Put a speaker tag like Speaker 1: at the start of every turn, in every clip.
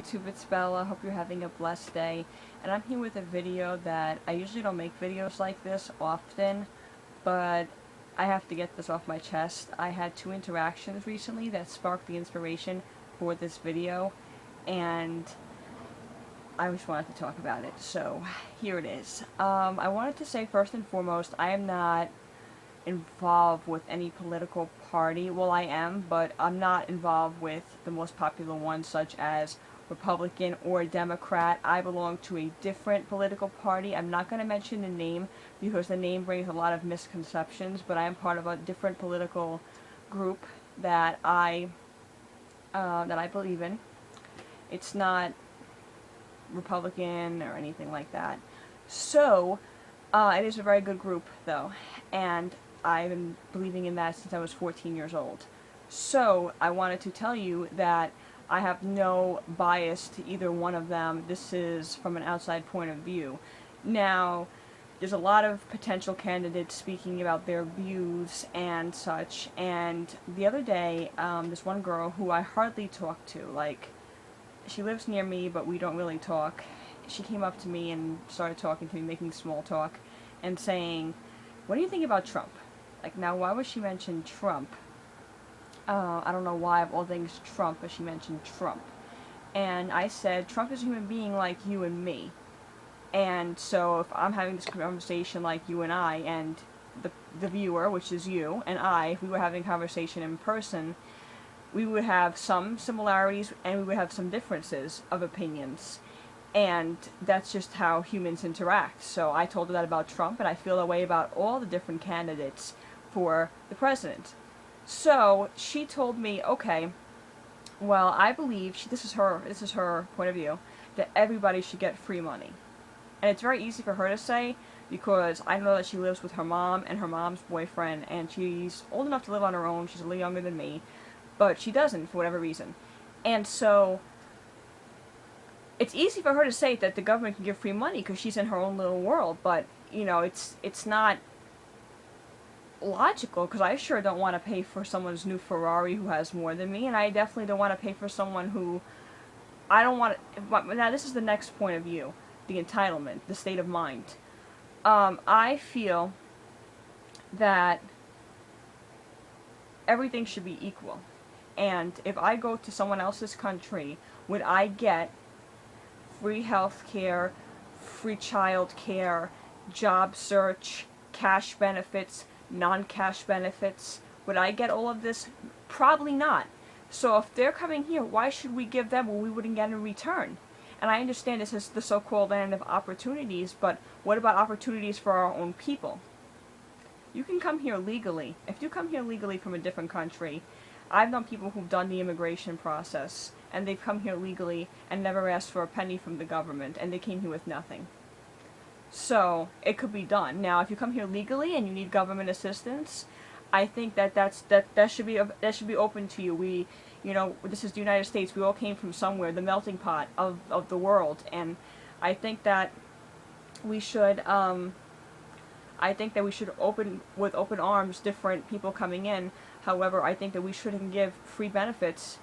Speaker 1: YouTube, it's Bella. Hope you're having a blessed day. And I'm here with a video that I usually don't make videos like this often, but I have to get this off my chest. I had two interactions recently that sparked the inspiration for this video, and I just wanted to talk about it. So here it is. I wanted to say first and foremost, I am not involved with any political party. Well, I am, but I'm not involved with the most popular ones, such as Republican or Democrat. I belong to a different political party. I'm not going to mention the name because the name brings a lot of misconceptions, but I am part of a different political group that I believe in. It's not Republican or anything like that. So, it is a very good group, though, and I've been believing in that since I was 14 years old. So, I wanted to tell you that I have no bias to either one of them. This is from an outside point of view. Now, there's a lot of potential candidates speaking about their views and such, and the other day, this one girl who I hardly talk to, like, she lives near me, but we don't really talk. She came up to me and started talking to me, making small talk, and saying, "What do you think about Trump?" Like, now, why would she mention Trump? I don't know why of all things Trump, but she mentioned Trump. And I said, Trump is a human being like you and me. And so if I'm having this conversation like you and I, and the viewer, which is you, and I, if we were having a conversation in person, we would have some similarities and we would have some differences of opinions. And that's just how humans interact. So I told her that about Trump, and I feel that way about all the different candidates for the president. So she told me, okay, well, I believe, this is her point of view, that everybody should get free money. And it's very easy for her to say, because I know that she lives with her mom and her mom's boyfriend, and she's old enough to live on her own. She's a little younger than me, but she doesn't for whatever reason. And so it's easy for her to say that the government can give free money because she's in her own little world, but, you know, it's not logical, because I sure don't want to pay for someone's new Ferrari who has more than me, and I definitely don't want to pay for someone who I don't want to. Now, this is the next point of view, the entitlement, the state of mind. I feel that everything should be equal. And if I go to someone else's country, would I get free health care, free child care, job search, cash benefits, non-cash benefits? Would I get all of this? Probably not. So if they're coming here, why should we give them what we wouldn't get in return? And I understand this is the so-called land of opportunities, but what about opportunities for our own people? You can come here legally. If you come here legally from a different country, I've known people who've done the immigration process, and they've come here legally and never asked for a penny from the government, and they came here with nothing. So, it could be done. Now, if you come here legally and you need government assistance, I think that should be open to you. This is the United States. We all came from somewhere, the melting pot of the world, and I think that we should open with open arms different people coming in. However, I think that we shouldn't give free benefits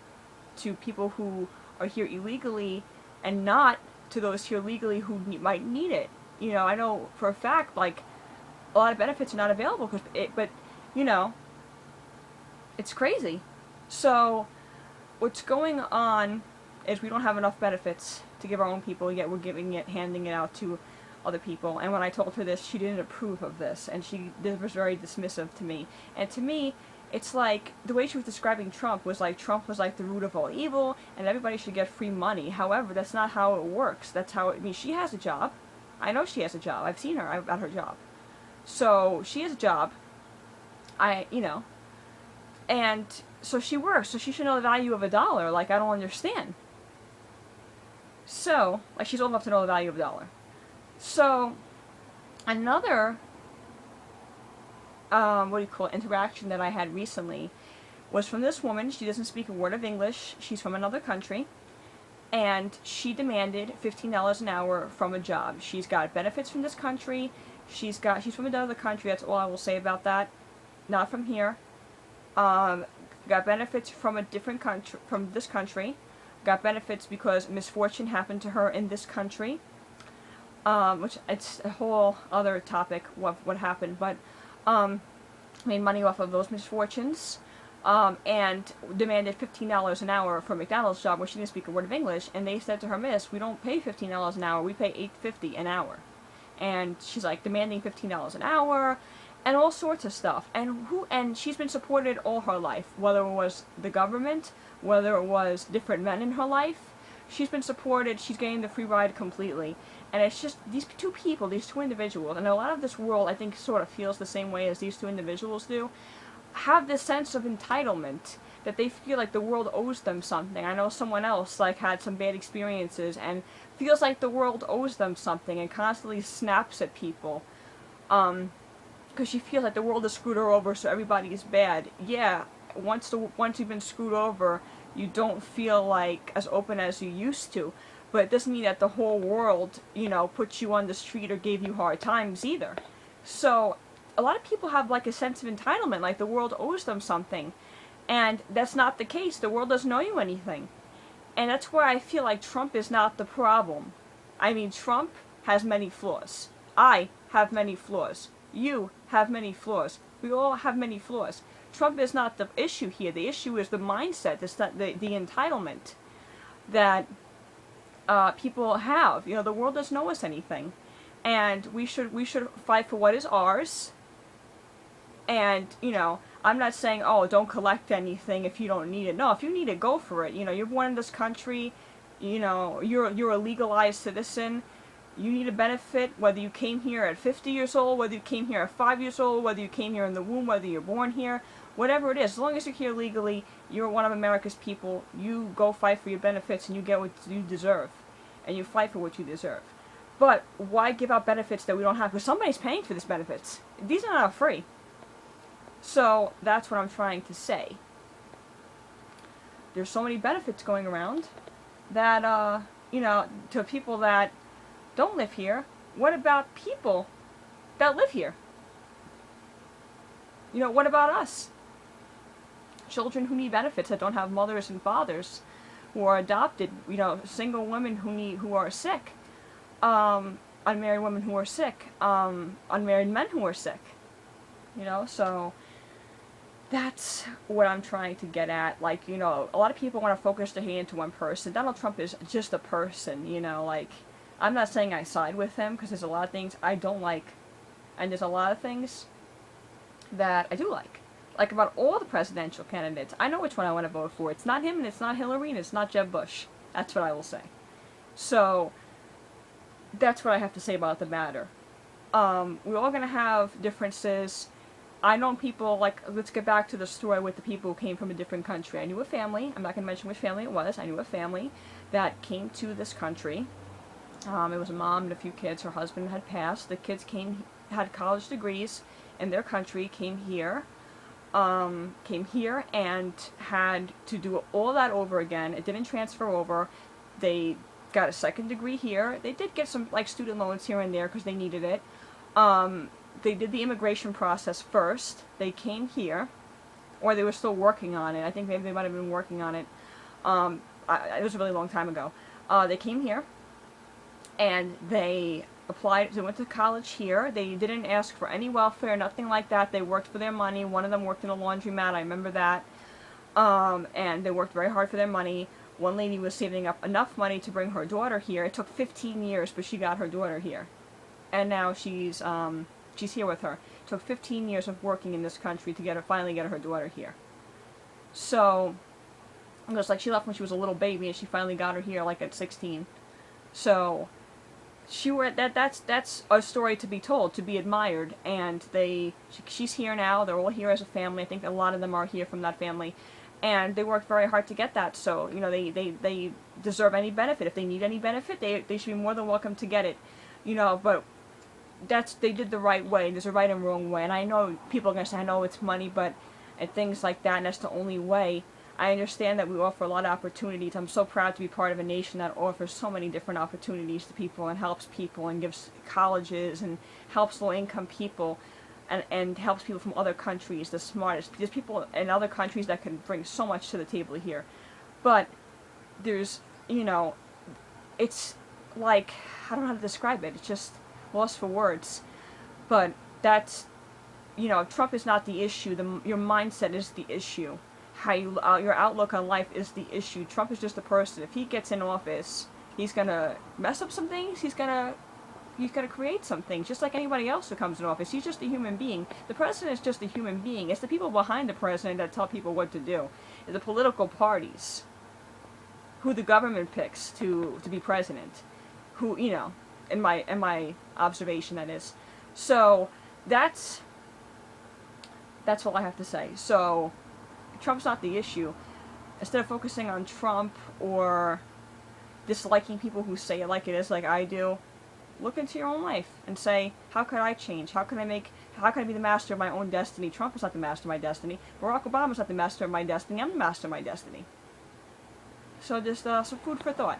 Speaker 1: to people who are here illegally, and not to those here legally who might need it. You know, I know for a fact, like, a lot of benefits are not available, but, you know, it's crazy. So, what's going on is we don't have enough benefits to give our own people, yet we're handing it out to other people. And when I told her this, she didn't approve of this, and this was very dismissive to me. And to me, it's like, the way she was describing Trump was like Trump was like the root of all evil, and everybody should get free money. However, that's not how it works. She has a job. I know she has a job. I've seen her at her job. So, she has a job. And so she works, so she should know the value of $1. Like, I don't understand. So, like, she's old enough to know the value of $1. So, another interaction that I had recently was from this woman. She doesn't speak a word of English. She's from another country, and she demanded $15 an hour from a job. She's got benefits from this country. She's from another country. That's all I will say about that. Not from here. Got benefits from a different country, from this country. got benefits because misfortune happened to her in this country, which it's a whole other topic, what happened, but made money off of those misfortunes, and demanded $15 an hour for a McDonald's job where she didn't speak a word of English, and they said to her, "Miss, we don't pay $15 an hour, we pay $8.50 an hour." And she's like demanding $15 an hour, and all sorts of stuff. And she's been supported all her life, whether it was the government, whether it was different men in her life. She's been supported. She's getting the free ride completely. And it's just these two people, these two individuals, and a lot of this world, I think, sort of feels the same way as these two individuals do, have this sense of entitlement that they feel like the world owes them something. I know someone else like had some bad experiences and feels like the world owes them something and constantly snaps at people because she feels like the world has screwed her over, so everybody is bad. Yeah, once you've been screwed over, you don't feel like as open as you used to. But it doesn't mean that the whole world, put you on the street or gave you hard times either. So a lot of people have like a sense of entitlement, like the world owes them something. And that's not the case. The world doesn't owe you anything. And that's where I feel like Trump is not the problem. I mean, Trump has many flaws. I have many flaws. You have many flaws. We all have many flaws. Trump is not the issue here. The issue is the mindset, the entitlement that people have. The world doesn't owe us anything, and we should fight for what is ours. And I'm not saying, oh, don't collect anything if you don't need it. No, if you need it, go for it. You're born in this country. You're a legalized citizen. You need a benefit, whether you came here at 50 years old, whether you came here at 5 years old, whether you came here in the womb, whether you're born here, whatever it is. As long as you're here legally, you're one of America's people. You go fight for your benefits and you get what you deserve. And you fight for what you deserve. But why give out benefits that we don't have? Because somebody's paying for these benefits. These are not free. So that's what I'm trying to say. There's so many benefits going around that, to people that don't live here. What about people that live here? What about us? Children who need benefits that don't have mothers and fathers, who are adopted, single women who are sick, unmarried women who are sick, unmarried men who are sick. So that's what I'm trying to get at. Like, a lot of people want to focus their hand to one person. Donald Trump is just a person, I'm not saying I side with him, because there's a lot of things I don't like, and there's a lot of things that I do like. Like about all the presidential candidates, I know which one I want to vote for. It's not him, and it's not Hillary, and it's not Jeb Bush. That's what I will say. So that's what I have to say about the matter. We're all going to have differences. I know people, like, let's get back to the story with the people who came from a different country. I knew a family, I'm not going to mention which family it was, I knew a family that came to this country. It was a mom and a few kids. Her husband had passed. The kids had college degrees in their country, came here and had to do all that over again. It didn't transfer over. They got a second degree here. They did get some like student loans here and there because they needed it. They did the immigration process first. They came here, or they were still working on it. I think maybe they might have been working on it. It was a really long time ago. They came here, and they applied. They went to college here. They didn't ask for any welfare, nothing like that. They worked for their money. One of them worked in a laundromat. I remember that. And they worked very hard for their money. One lady was saving up enough money to bring her daughter here. It took 15 years, but she got her daughter here, and now she's here with her. It took 15 years of working in this country to finally get her daughter here. So it was like she left when she was a little baby, and she finally got her here like at 16. So that's a story to be told, to be admired, and she's here now. They're all here as a family. I think a lot of them are here from that family, and they worked very hard to get that. So they deserve any benefit. If they need any benefit, they should be more than welcome to get it. But they did the right way. There's a right and wrong way, and I know people are gonna say, I know it's money, but and things like that, and that's the only way. I understand that we offer a lot of opportunities. I'm so proud to be part of a nation that offers so many different opportunities to people and helps people and gives colleges and helps low-income people and helps people from other countries, the smartest. There's people in other countries that can bring so much to the table here. But there's you know, it's like, I don't know how to describe it. It's just lost for words. But that's, you know, Trump is not the issue. Your mindset is the issue. How you, your outlook on life is the issue. Trump is just a person. If he gets in office, he's gonna mess up some things. He's gonna create some things, just like anybody else who comes in office. He's just a human being. The president is just a human being. It's the people behind the president that tell people what to do. It's the political parties, who the government picks to be president, who, you know, in my observation, that is. So that's all I have to say. So Trump's not the issue. Instead of focusing on Trump or disliking people who say it like it is, like I do, look into your own life and say, how could I change? How can I be the master of my own destiny? Trump is not the master of my destiny. Barack Obama is not the master of my destiny. I'm the master of my destiny. So just some food for thought.